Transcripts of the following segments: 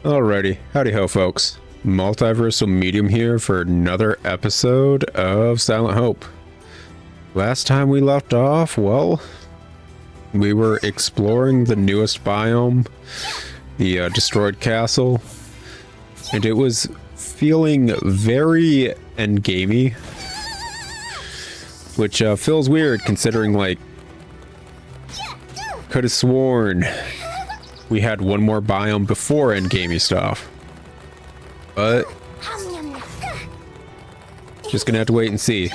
Alrighty, howdy ho folks. Multiversal Medium here for another episode of Silent Hope. Last time we left off, well, we were exploring the newest biome, the destroyed castle, and it was feeling very endgamey, which feels weird considering, like, could have sworn we had one more biome before endgamey stuff. But just gonna have to wait and see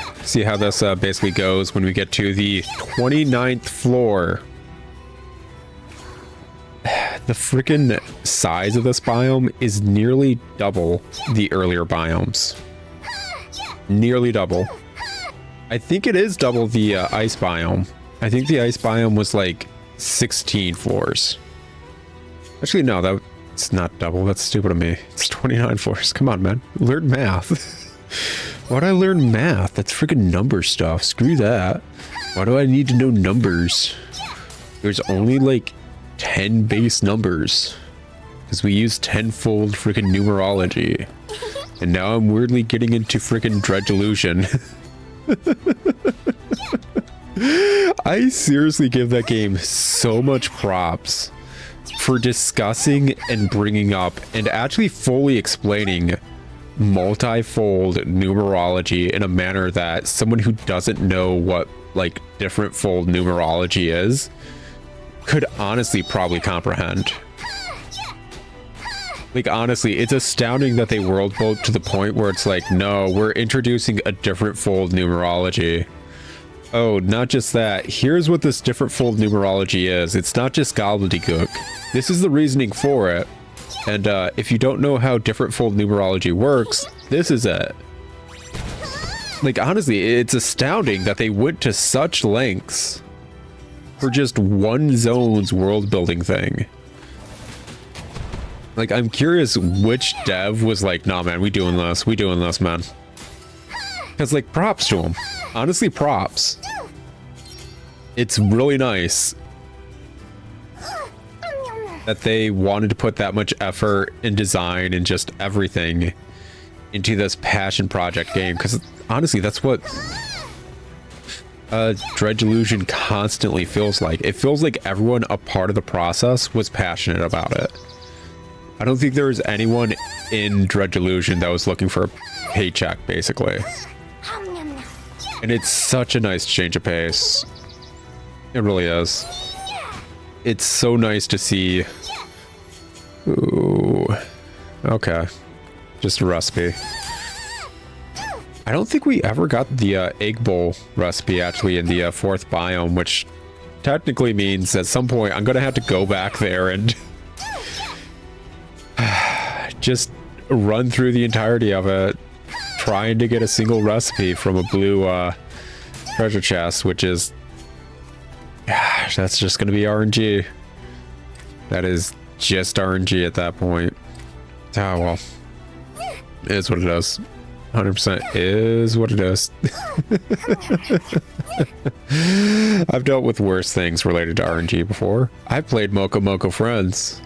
how this basically goes when we get to the 29th floor. The freaking size of this biome is nearly double the earlier biomes. Nearly double. I think it is double the ice biome. I think the ice biome was like 16 floors. Actually, no, that's not double. That's stupid of me. It's 29 floors. Come on, man. Learn math. Why'd I learn math? That's freaking number stuff. Screw that. Why do I need to know numbers? There's only like 10 base numbers. Because we use tenfold freaking numerology. And now I'm weirdly getting into freaking Dread Delusion. I seriously give that game so much props for discussing and bringing up and actually fully explaining multifold numerology in a manner that someone who doesn't know what like different fold numerology is could honestly probably comprehend. Like, honestly, it's astounding that they world built to the point where it's like, no, we're introducing a different fold numerology. Oh, not just that. Here's what this different fold numerology is. It's not just gobbledygook. This is the reasoning for it. And if you don't know how different fold numerology works, this is it. Like, honestly, it's astounding that they went to such lengths for just one zone's world building thing. Like, I'm curious which dev was like, nah, man, we doing this, man. Because, like, props to them. Honestly, props. It's really nice that they wanted to put that much effort in design and just everything into this passion project game. Because, honestly, that's what Dread Delusion constantly feels like. It feels like everyone a part of the process was passionate about it. I don't think there was anyone in Dread Delusion that was looking for a paycheck, basically. And it's such a nice change of pace. It really is. It's so nice to see. Ooh. Okay. Just a recipe. I don't think we ever got the egg bowl recipe actually in the fourth biome, which technically means at some point I'm going to have to go back there and just run through the entirety of it, trying to get a single recipe from a blue treasure chest, which is, gosh, that's just going to be RNG. That is just RNG at that point. Oh, well. It is what it is. 100% is what it is. I've dealt with worse things related to RNG before. I've played Moco Friends.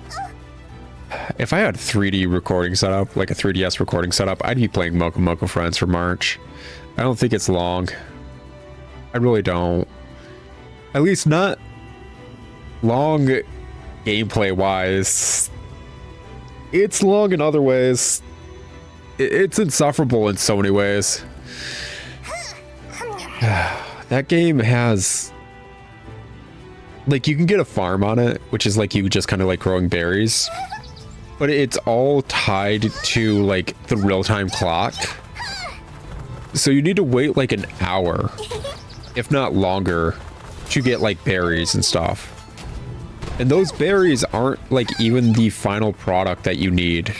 If I had a 3D recording setup, like a 3DS recording setup, I'd be playing Moco Friends for March. I don't think it's long. I really don't. At least not long gameplay wise. It's long in other ways. It's insufferable in so many ways. That game has, like, you can get a farm on it, which is like you just kind of like growing berries. But it's all tied to, like, the real-time clock. So you need to wait, like, an hour, if not longer, to get, like, berries and stuff. And those berries aren't, like, even the final product that you need.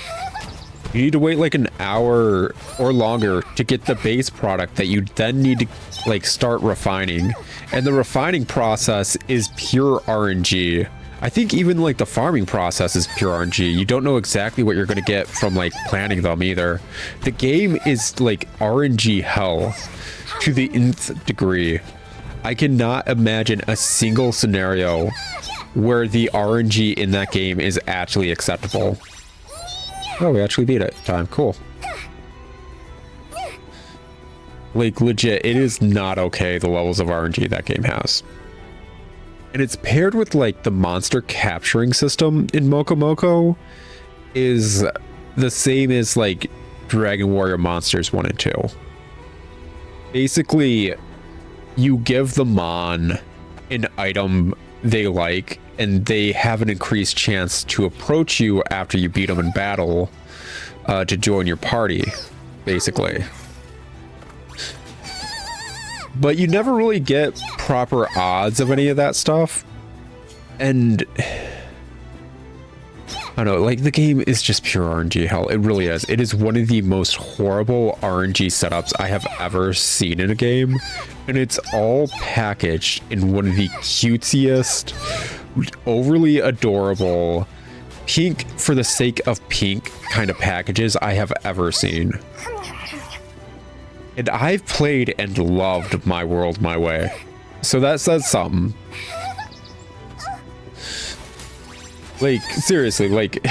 You need to wait, like, an hour or longer to get the base product that you then need to, like, start refining. And the refining process is pure RNG. I think even like the farming process is pure RNG. You don't know exactly what you're going to get from like planting them either. The game is like RNG hell to the nth degree. I cannot imagine a single scenario where the RNG in that game is actually acceptable. Oh, we actually beat it. Time. Cool. Like, legit, it is not okay, the levels of RNG that game has. And it's paired with, like, the monster capturing system in Moco is the same as, like, Dragon Warrior Monsters 1 and 2. Basically, you give the Mon an item they like, and they have an increased chance to approach you after you beat them in battle to join your party, basically. But you never really get proper odds of any of that stuff. And I don't know, like, the game is just pure RNG hell. It really is. It is one of the most horrible RNG setups I have ever seen in a game. And it's all packaged in one of the cutesiest, overly adorable, pink for the sake of pink kind of packages I have ever seen. And I've played and loved My World My Way. So that says something. Like, seriously, like,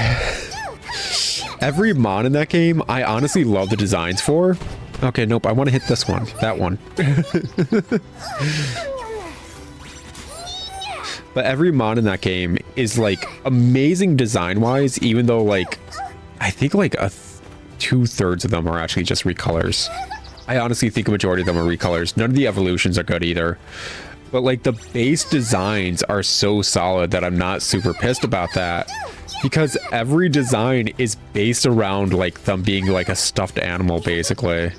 every mon in that game, I honestly love the designs for. Okay, nope, I want to hit this one. That one. But every mon in that game is, like, amazing design-wise, even though, like, I think, like, 2/3 of them are actually just recolors. I honestly think a majority of them are recolors. None of the evolutions are good either. But, like, the base designs are so solid that I'm not super pissed about that. Because every design is based around, like, them being, like, a stuffed animal, basically.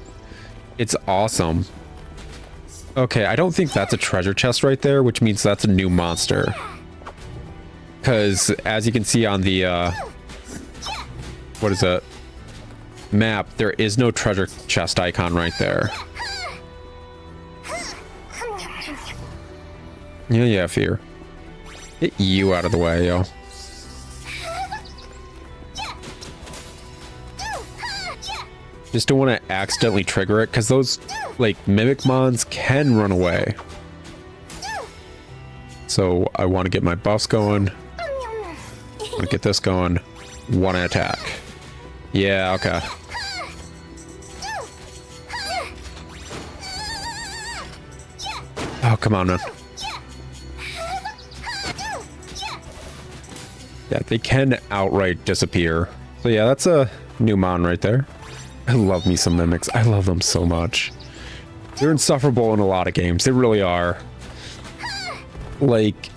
It's awesome. Okay, I don't think that's a treasure chest right there, which means that's a new monster. Because, as you can see on the, what is it? Map, there is no treasure chest icon right there. Yeah, fear. Get you out of the way, yo. Just don't want to accidentally trigger it, because those, like, mimic mons can run away. So I want to get my buffs going. I want to get this going. One attack. Yeah, okay. Oh, come on, man. Yeah, they can outright disappear. So yeah, that's a new mon right there. I love me some mimics. I love them so much. They're insufferable in a lot of games. They really are. Like...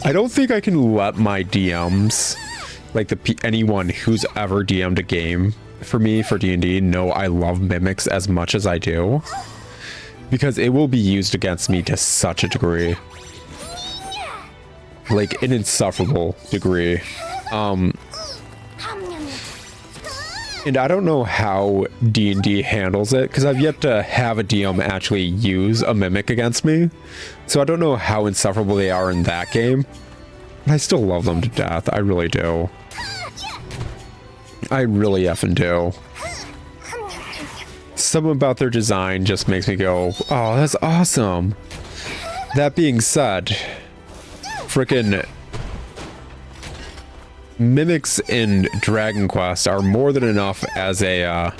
I don't think I can let my DMs, like anyone who's ever DM'd a game for me for D&D, know I love mimics as much as I do. Because it will be used against me to such a degree. Like, an insufferable degree. And I don't know how D&D handles it, because I've yet to have a DM actually use a mimic against me. So I don't know how insufferable they are in that game. But I still love them to death. I really do. I really effing do. Something about their design just makes me go, oh, that's awesome. That being said, frickin' mimics in Dragon Quest are more than enough as a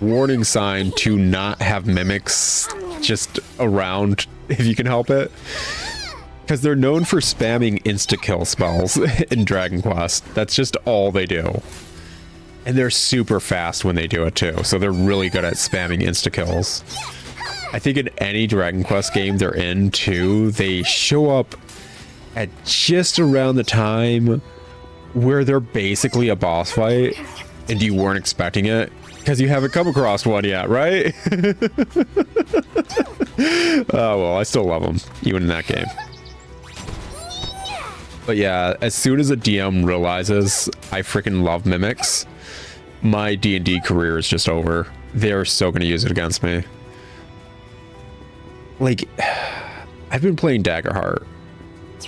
warning sign to not have mimics just around if you can help it. Because they're known for spamming insta-kill spells in Dragon Quest. That's just all they do. And they're super fast when they do it too. So they're really good at spamming insta-kills. I think in any Dragon Quest game they're in too, they show up at just around the time where they're basically a boss fight and you weren't expecting it because you haven't come across one yet, right? Oh, well, I still love them, even in that game. But yeah, as soon as a DM realizes I freaking love mimics, my D&D career is just over. They're so going to use it against me. Like, I've been playing Daggerheart.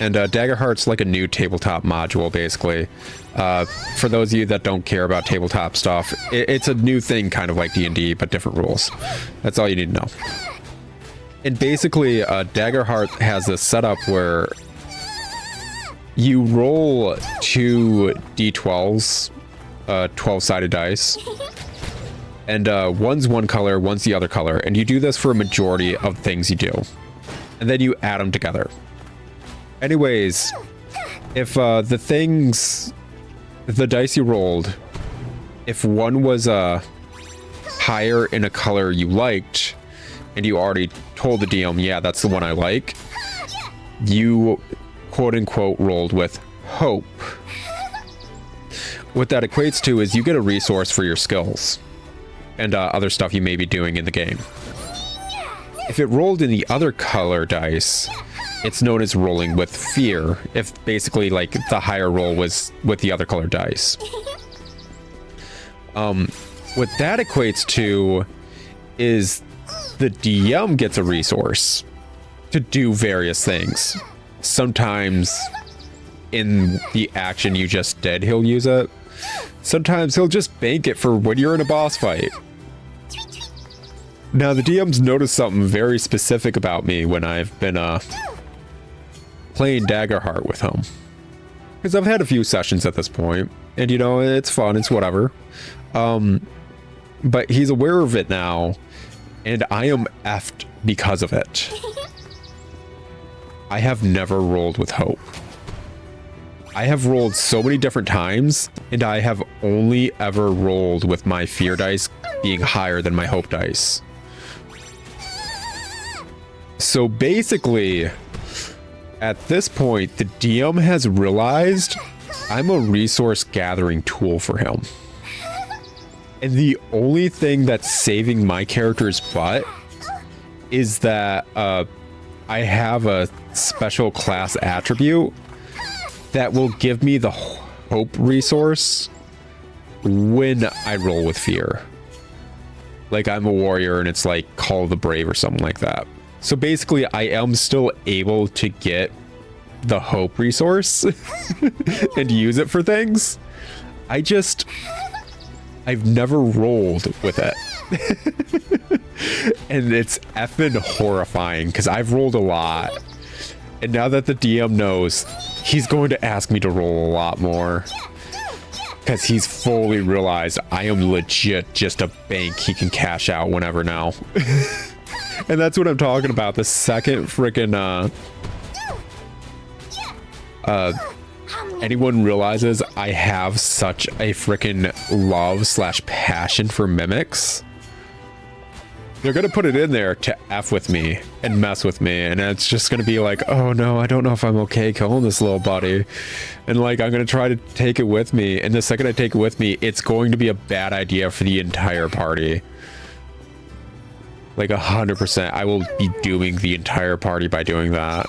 And Daggerheart's like a new tabletop module, basically. For those of you that don't care about tabletop stuff, it's a new thing, kind of like D&D, but different rules. That's all you need to know. And basically, Daggerheart has this setup where You roll 2 d12s, 12-sided dice, and one's one color, one's the other color, and you do this for a majority of things you do, and then you add them together. Anyways, if the dice you rolled, if one was higher in a color you liked, and you already told the DM, yeah, that's the one I like, you quote-unquote rolled with hope. What that equates to is you get a resource for your skills and other stuff you may be doing in the game. If it rolled in the other color dice, it's known as rolling with fear, if basically like the higher roll was with the other color dice. What that equates to is the DM gets a resource to do various things. Sometimes in the action you just did, he'll use it. Sometimes he'll just bank it for when you're in a boss fight. Now, the DM's noticed something very specific about me when I've been playing Daggerheart with him. Because I've had a few sessions at this point, and you know, it's fun, it's whatever. But he's aware of it now, and I am effed because of it. I have never rolled with hope. I have rolled so many different times, and I have only ever rolled with my fear dice being higher than my hope dice. So basically, at this point, the DM has realized I'm a resource gathering tool for him. And the only thing that's saving my character's butt is that I have a special class attribute that will give me the hope resource when I roll with fear. Like I'm a warrior and it's like Call of the Brave or something like that. So basically I am still able to get the hope resource and use it for things. I've never rolled with it. And it's effing horrifying because I've rolled a lot. And now that the DM knows, he's going to ask me to roll a lot more. Because he's fully realized I am legit just a bank he can cash out whenever now. And that's what I'm talking about. The second freaking anyone realizes I have such a freaking love/passion for mimics, they're gonna put it in there to F with me and mess with me, and it's just gonna be like, oh no, I don't know if I'm okay killing this little buddy, and like I'm gonna try to take it with me, and the second I take it with me, it's going to be a bad idea for the entire party. Like 100%, I will be dooming the entire party by doing that.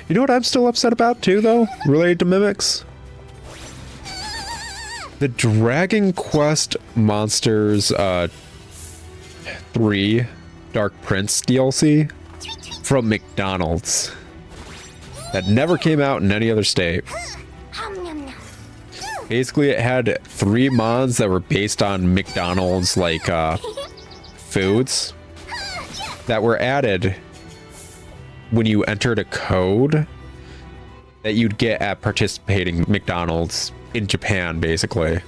You know what I'm still upset about too, though, related to mimics? The Dragon Quest Monsters 3 Dark Prince DLC from Mcdonald's that never came out in any other state. Basically, it had 3 mods that were based on McDonald's like foods that were added when you entered a code that you'd get at participating McDonald's in Japan, basically.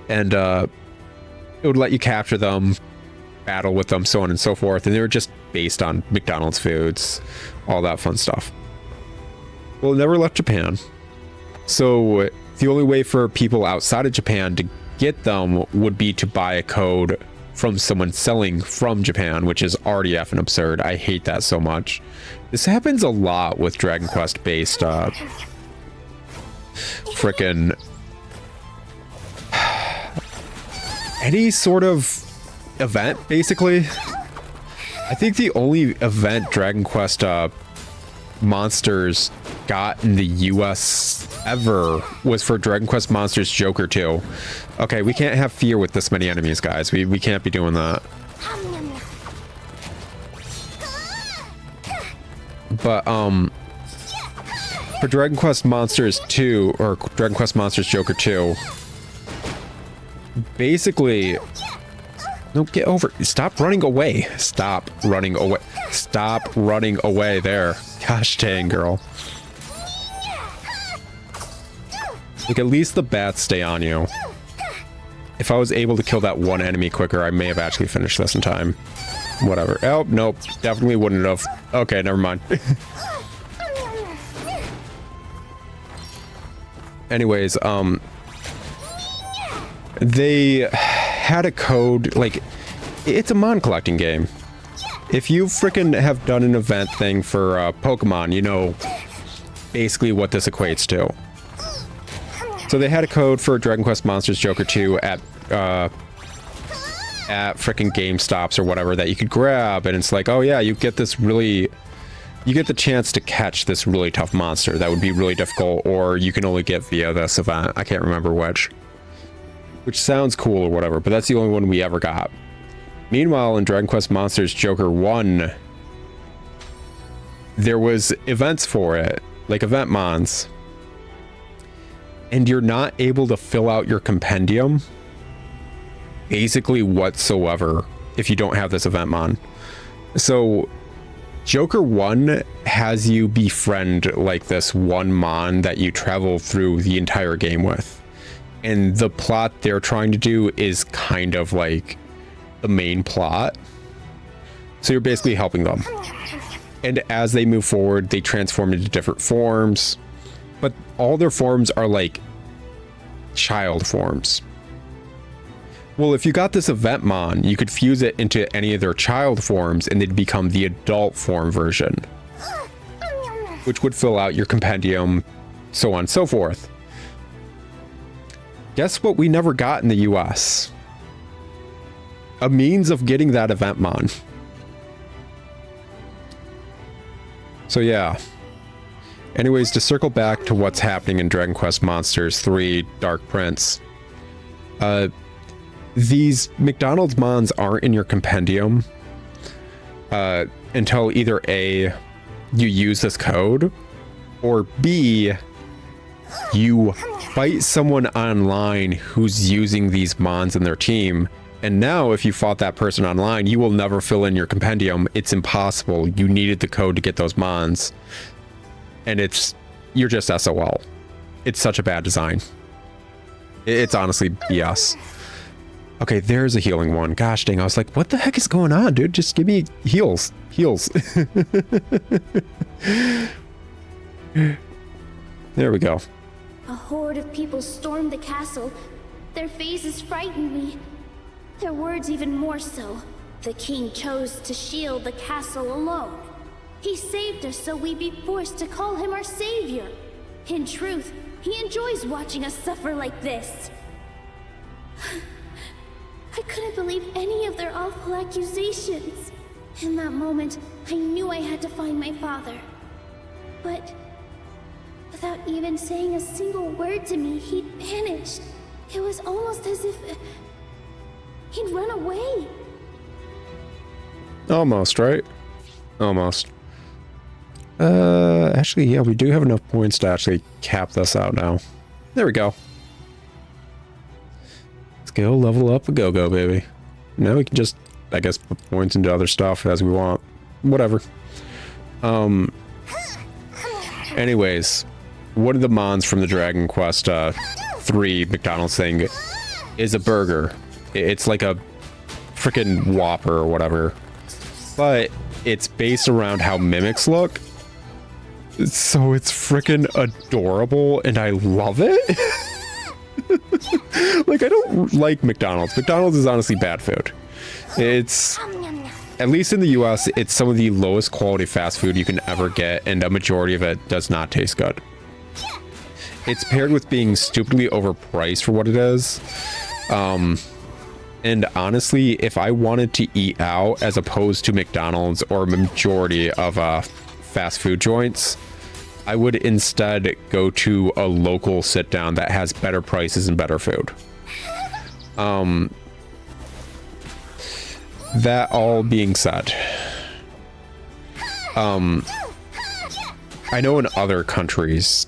And it would let you capture them, battle with them, so on and so forth. And they were just based on McDonald's foods, all that fun stuff. Well, it never left Japan. So the only way for people outside of Japan to get them would be to buy a code from someone selling from Japan, which is already effing absurd. I hate that so much. This happens a lot with Dragon Quest based frickin' any sort of event, basically. I think the only event Dragon Quest Monsters got in the US ever was for Dragon Quest Monsters Joker 2. Okay, we can't have fear with this many enemies, guys. We can't be doing that. But for Dragon Quest Monsters 2 or Dragon Quest Monsters Joker 2, basically, no, get over. Stop running away. Stop running away. Stop running away there. Gosh dang, girl. Like, at least the bats stay on you. If I was able to kill that one enemy quicker, I may have actually finished this in time. Whatever. Oh, nope. Definitely wouldn't have. Okay, never mind. Anyways, they had a code, like, it's a mon collecting game. If you frickin' have done an event thing for Pokemon, you know basically what this equates to. So they had a code for Dragon Quest Monsters Joker 2 at frickin' GameStops or whatever that you could grab, and it's like, oh yeah, you get this really, you get the chance to catch this really tough monster that would be really difficult, or you can only get via this event. I can't remember which sounds cool or whatever, but that's the only one we ever got. Meanwhile, in Dragon Quest Monsters Joker 1, there was events for it, like event mons, and you're not able to fill out your compendium basically whatsoever if you don't have this event mon. So Joker 1 has you befriend like this one mon that you travel through the entire game with, and the plot they're trying to do is kind of like the main plot, so you're basically helping them, and as they move forward they transform into different forms, but all their forms are like child forms. Well, if you got this event mon, you could fuse it into any of their child forms and they'd become the adult form version, which would fill out your compendium, so on and so forth. Guess what we never got in the US? A means of getting that event mon. So yeah. Anyways, to circle back to what's happening in Dragon Quest Monsters 3 Dark Prince. These McDonald's mons aren't in your compendium until either A, you use this code, or B, you fight someone online who's using these mons in their team. And now if you fought that person online, you will never fill in your compendium. It's impossible. You needed the code to get those mons. And you're just SOL. It's such a bad design. It's honestly BS. Okay, there's a healing one. Gosh dang, I was like, what the heck is going on, dude? Just give me heals. Heals. There we go. A horde of people stormed the castle. Their faces frightened me. Their words even more so. The king chose to shield the castle alone. He saved us so we'd be forced to call him our savior. In truth, he enjoys watching us suffer like this. I couldn't believe any of their awful accusations. In that moment, I knew I had to find my father. But without even saying a single word to me, he'd vanished. It was almost as if he'd run away. Almost, right? Almost. Actually, yeah, we do have enough points to actually cap this out now. There we go. Let's go level up a go-go, baby. Now we can just, I guess, put points into other stuff as we want. Whatever. Anyways, one of the mons from the Dragon Quest 3 McDonald's thing is a burger. It's like a freaking Whopper or whatever. But it's based around how mimics look. So it's freaking adorable and I love it. Like, I don't like McDonald's. McDonald's is honestly bad food. It's, at least in the US, it's some of the lowest quality fast food you can ever get, and a majority of it does not taste good. It's paired with being stupidly overpriced for what it is. And honestly, if I wanted to eat out as opposed to McDonald's or a majority of fast food joints, I would instead go to a local sit down that has better prices and better food. That all being said, I know in other countries,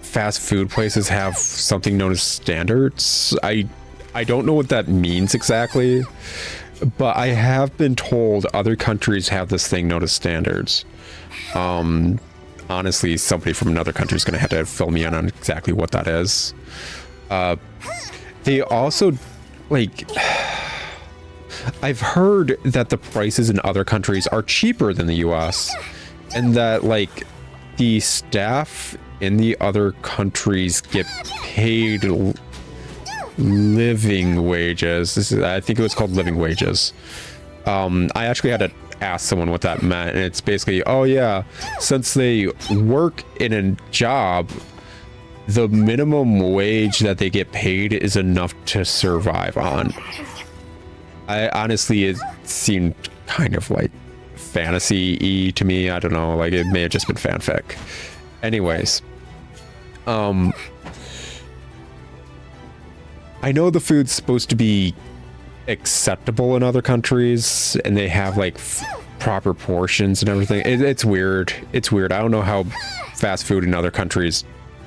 fast food places have something known as standards. I don't know what that means exactly, but I have been told other countries have this thing known as standards. Honestly, somebody from another country is going to have to fill me in on exactly what that is. They also, like, I've heard that the prices in other countries are cheaper than the US, and that, like, the staff in the other countries get paid living wages. I think it was called living wages. I actually had to ask someone what that meant, and it's basically, oh yeah, since they work in a job, the minimum wage that they get paid is enough to survive on. I honestly, it seemed kind of like fantasy-y to me. I don't know, like it may have just been fanfic. Anyways, I know the food's supposed to be acceptable in other countries, and they have like proper portions and everything. It's weird. It's weird. I don't know how fast food in other countries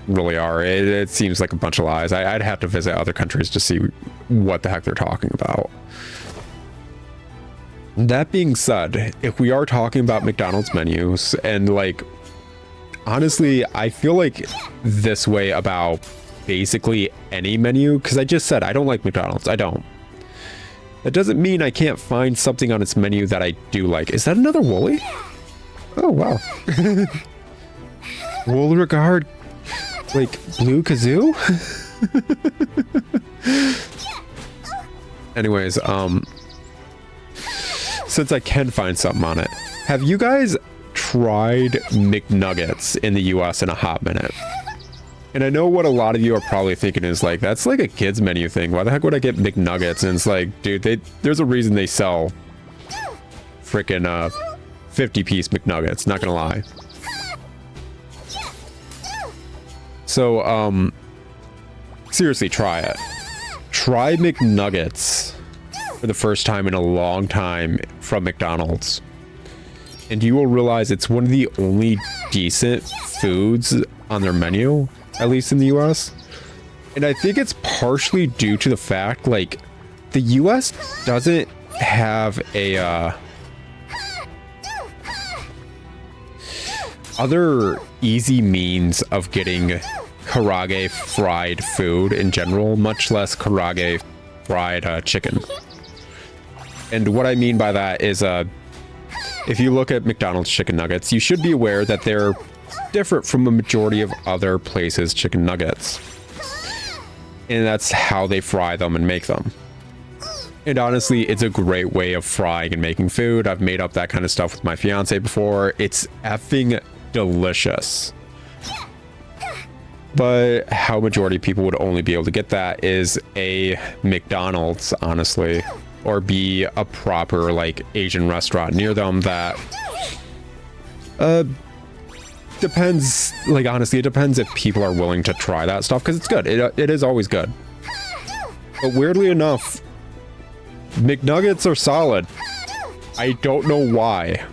really are. It seems like a bunch of lies. I'd have to visit other countries to see what the heck they're talking about. That being said, if we are talking about McDonald's menus, and like, honestly, I feel like this way about basically any menu, because I just said I don't like McDonald's. I don't. That doesn't mean I can't find something on its menu that I do like. Is that another Wooly? Oh, wow. Wool regard, like Blue Kazoo? Anyways, since I can find something on it, have you guys tried McNuggets in the US in a hot minute? And I know what a lot of you are probably thinking is like, that's like a kids menu thing. Why the heck would I get McNuggets? And it's like, dude, there's a reason they sell freaking 50-piece McNuggets, not gonna lie. So, seriously, try it. Try McNuggets for the first time in a long time from McDonald's, and you will realize it's one of the only decent foods on their menu, at least in the US. And I think it's partially due to the fact, like, the US doesn't have a other easy means of getting karage fried food in general, much less karage fried chicken. And what I mean by that is, if you look at McDonald's chicken nuggets, you should be aware that they're different from a majority of other places' chicken nuggets. And that's how they fry them and make them. And honestly, it's a great way of frying and making food. I've made up that kind of stuff with my fiance before. It's effing delicious. But how majority of people would only be able to get that is a McDonald's, honestly, or be a proper like Asian restaurant near them that depends, like, honestly, it depends if people are willing to try that stuff, because it's good. It is always good. But weirdly enough, McNuggets are solid. I don't know why.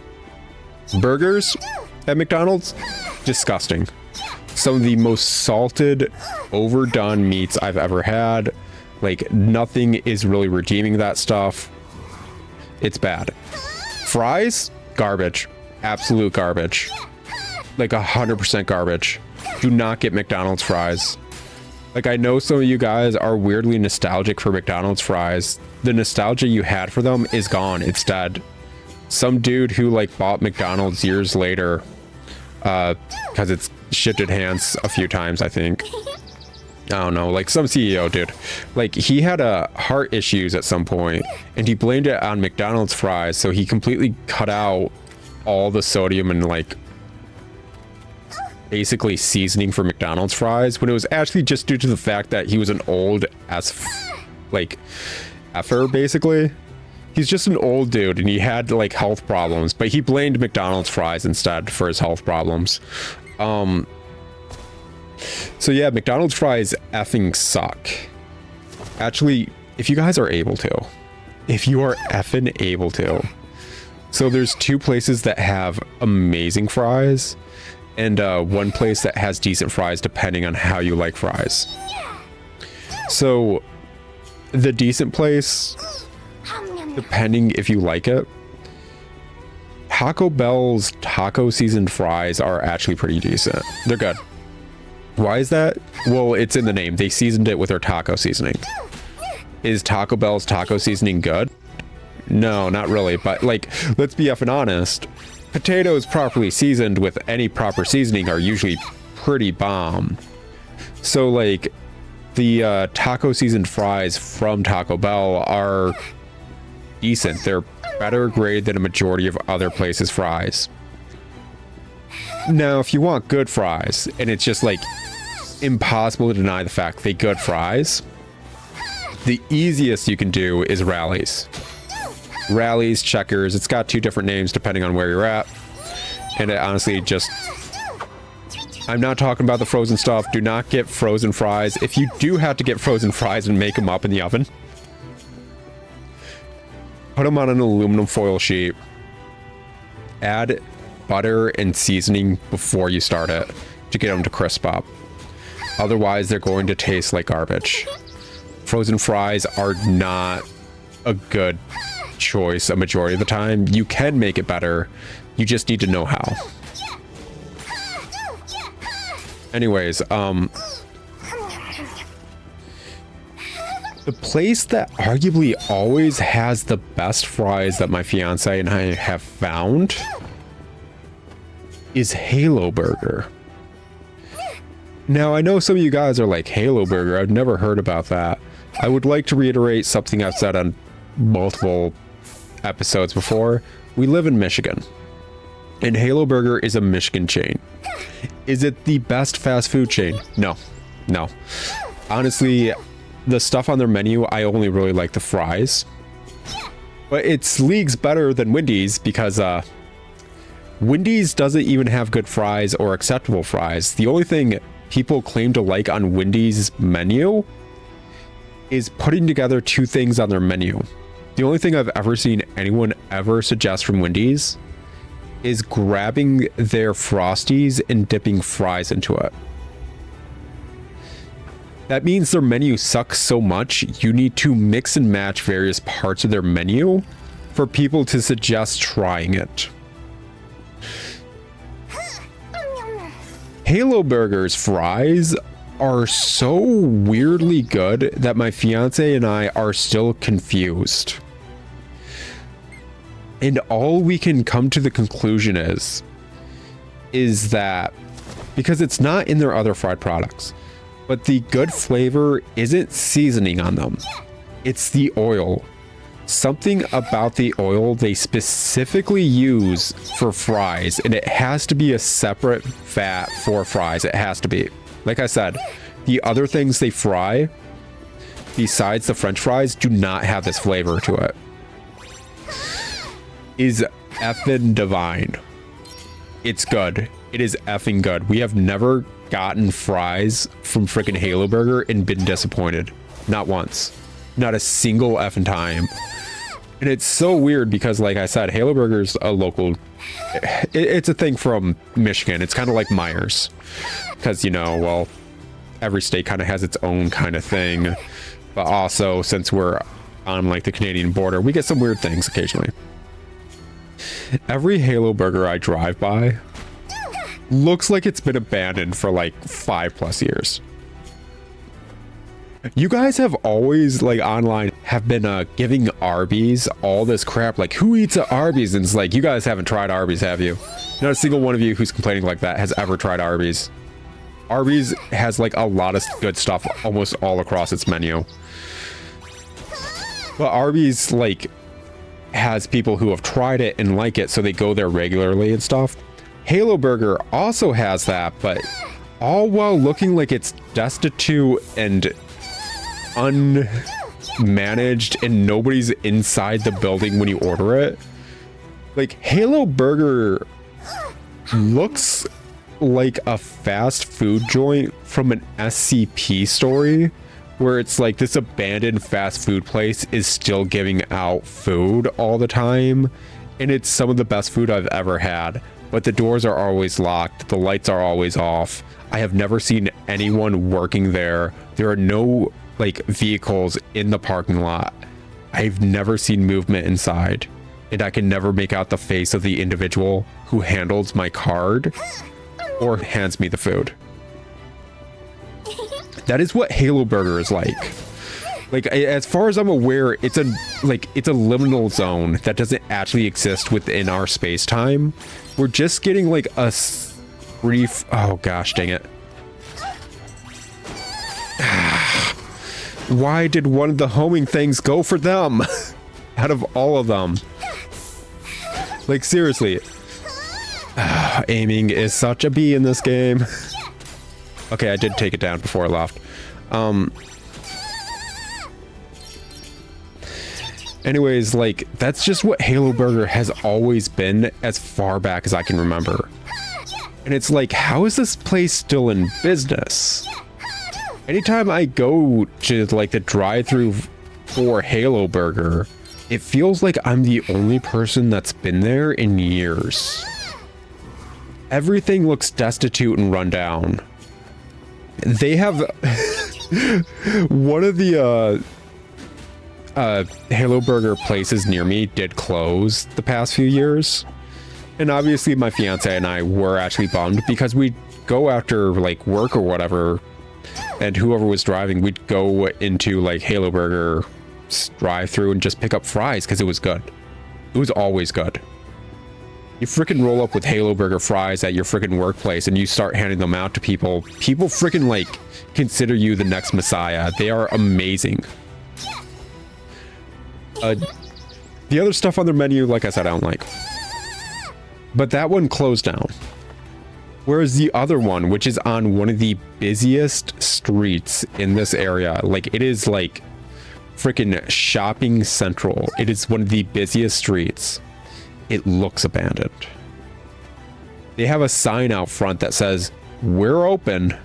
Burgers at McDonald's, disgusting. Some of the most salted, overdone meats I've ever had. Like, nothing is really redeeming that stuff. It's bad. Fries, garbage. Absolute garbage. Like 100% garbage. Do not get McDonald's fries. Like, I know some of you guys are weirdly nostalgic for McDonald's fries. The nostalgia you had for them is gone. It's dead. Some dude who like bought McDonald's years later, because it's shifted hands a few times, I think. I don't know, like some CEO dude, like he had heart issues at some point, and he blamed it on McDonald's fries, so he completely cut out all the sodium and like basically seasoning for McDonald's fries, when it was actually just due to the fact that he was an old ass like effer. Basically, he's just an old dude and he had like health problems, but he blamed McDonald's fries instead for his health problems. So yeah, McDonald's fries effing suck. Actually, if you guys are able to, if you are effing able to. So there's two places that have amazing fries, and one place that has decent fries depending on how you like fries. So the decent place depending if you like it. Taco Bell's taco seasoned fries are actually pretty decent. They're good. Why is that? Well, it's in the name. They seasoned it with their taco seasoning. Is Taco Bell's taco seasoning good? No, not really. But like, let's be effing honest. Potatoes properly seasoned with any proper seasoning are usually pretty bomb. So like, the taco seasoned fries from Taco Bell are decent. They're better grade than a majority of other places' fries. Now, if you want good fries, and it's just like impossible to deny the fact they good fries, the easiest you can do is Rallies. Rallies, Checkers, it's got 2 different names depending on where you're at. And it honestly just... I'm not talking about the frozen stuff. Do not get frozen fries. If you do have to get frozen fries and make them up in the oven, put them on an aluminum foil sheet. Add butter and seasoning before you start it to get them to crisp up. Otherwise, they're going to taste like garbage. Frozen fries are not a good choice a majority of the time. You can make it better. You just need to know how. Anyways, the place that arguably always has the best fries that my fiance and I have found is Halo Burger. Now, I know some of you guys are like, Halo Burger, I've never heard about that. I would like to reiterate something I've said on multiple episodes before. We live in Michigan, and Halo Burger is a Michigan chain. Is it the best fast food chain? No. No. Honestly, the stuff on their menu, I only really like the fries. But it's leagues better than Wendy's because Wendy's doesn't even have good fries or acceptable fries. The only thing people claim to like on Wendy's menu is putting together 2 things on their menu. The only thing I've ever seen anyone ever suggest from Wendy's is grabbing their Frosties and dipping fries into it. That means their menu sucks so much, you need to mix and match various parts of their menu for people to suggest trying it. Halo Burger's fries are so weirdly good that my fiance and I are still confused. And all we can come to the conclusion is that because it's not in their other fried products, but the good flavor isn't seasoning on them. It's the oil. Something about the oil they specifically use for fries, and it has to be a separate fat for fries. It has to be. Like I said, the other things they fry, besides the French fries, do not have this flavor to it. Is effing divine. It's good. It is effing good. We have never gotten fries from freaking Halo Burger and been disappointed. Not once. Not a single effing time. And it's so weird because, like I said, Halo Burger's a local... It's a thing from Michigan. It's kind of like Myers. Because, you know, well, every state kind of has its own kind of thing. But also, since we're on, like, the Canadian border, we get some weird things occasionally. Every Halo Burger I drive by looks like it's been abandoned for like 5+ years. You guys have always, like, online have been giving Arby's all this crap, like, who eats at Arby's? And it's like, you guys haven't tried Arby's, have you? Not a single one of you who's complaining like that has ever tried Arby's. Arby's has like a lot of good stuff almost all across its menu. But Arby's, like, has people who have tried it and like it, so they go there regularly and stuff. Halo Burger also has that, but all while looking like it's destitute and unmanaged and nobody's inside the building when you order it. Like, Halo Burger looks like a fast food joint from an SCP story, where it's like this abandoned fast food place is still giving out food all the time, and it's some of the best food I've ever had, but the doors are always locked, the lights are always off. I have never seen anyone working there. There are no, like, vehicles in the parking lot. I've never seen movement inside, and I can never make out the face of the individual who handles my card or hands me the food. That is what Halo Burger is like. Like, as far as I'm aware, it's a liminal zone that doesn't actually exist within our space-time. We're just getting like a brief... Oh gosh, dang it. Why did one of the homing things go for them? Out of all of them. Like, seriously. Aiming is such a B in this game. Okay, I did take it down before I left. Anyways, like, that's just what Halo Burger has always been as far back as I can remember. And it's like, how is this place still in business? Anytime I go to, like, the drive-thru for Halo Burger, it feels like I'm the only person that's been there in years. Everything looks destitute and run down. They have... one of the, Halo Burger places near me did close the past few years. And obviously my fiance and I were actually bummed because we'd go after like work or whatever, and whoever was driving, we'd go into like Halo Burger drive-through and just pick up fries because it was good. It was always good. You freaking roll up with Halo Burger fries at your freaking workplace and you start handing them out to people. People freaking like consider you the next messiah. They are amazing. The other stuff on their menu, like I said, I don't like. But that one closed down. Whereas the other one, which is on one of the busiest streets in this area, like it is like freaking shopping central. It is one of the busiest streets. It looks abandoned. They have a sign out front that says, "We're open."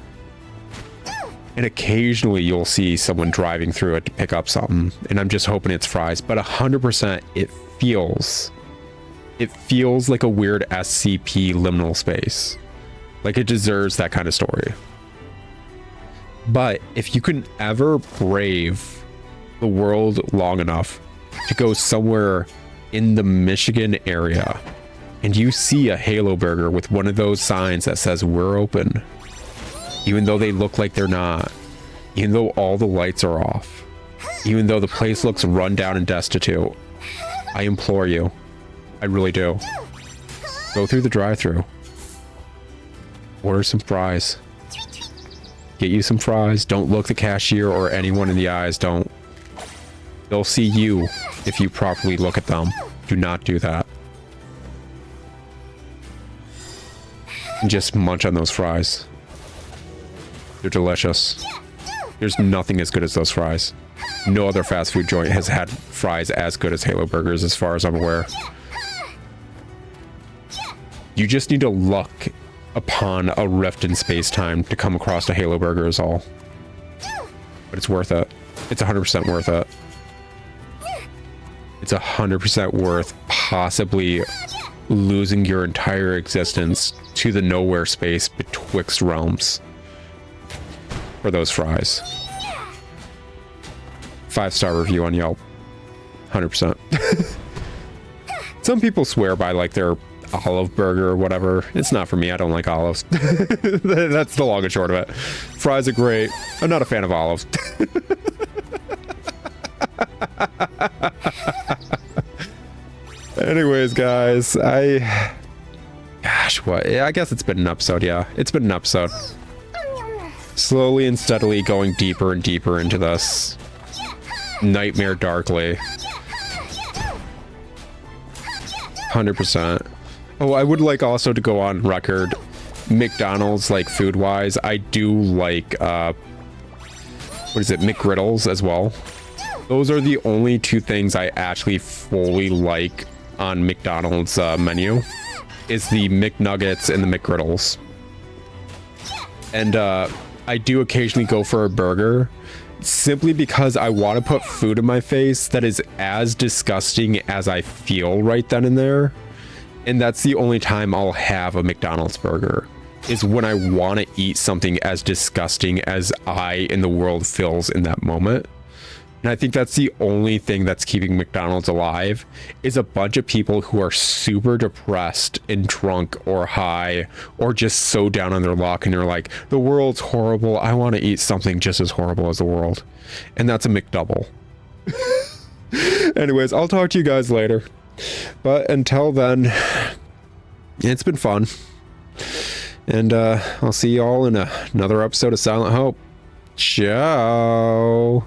And occasionally you'll see someone driving through it to pick up something. And I'm just hoping it's fries. But 100% it feels like a weird SCP liminal space. Like it deserves that kind of story. But if you can ever brave the world long enough to go somewhere in the Michigan area and you see a Halo Burger with one of those signs that says "We're open," even though they look like they're not, even though all the lights are off, even though the place looks run down and destitute, I implore you, I really do, go through the drive-thru, order some fries, get you some fries. Don't look the cashier or anyone in the eyes. Don't. They'll see you if you properly look at them. Do not do that. And just munch on those fries. They're delicious. There's nothing as good as those fries. No other fast food joint has had fries as good as Halo Burgers as far as I'm aware. You just need to luck upon a rift in space-time to come across a Halo Burger is all. But it's worth it. It's 100% worth it. It's 100% worth possibly losing your entire existence to the nowhere space betwixt realms for those fries. 5-star review on Yelp. 100%. Some people swear by like their olive burger or whatever. It's not for me. I don't like olives. That's the long and short of it. Fries are great. I'm not a fan of olives. Anyways, guys, gosh, what? I guess it's been an episode. Yeah, it's been an episode. Slowly and steadily going deeper and deeper into this nightmare darkly. 100%. Oh, I would like also to go on record, McDonald's, like food wise, I do like what is it, McGriddles as well. Those are the only two things I actually fully like on McDonald's menu, is the McNuggets and the McGriddles. And I do occasionally go for a burger simply because I want to put food in my face that is as disgusting as I feel right then and there. And that's the only time I'll have a McDonald's burger, is when I want to eat something as disgusting as I in the world feels in that moment. And I think that's the only thing that's keeping McDonald's alive, is a bunch of people who are super depressed and drunk or high or just so down on their luck, and they're like, the world's horrible. I want to eat something just as horrible as the world. And that's a McDouble. Anyways, I'll talk to you guys later. But until then, it's been fun. And I'll see you all in another episode of Silent Hope. Ciao.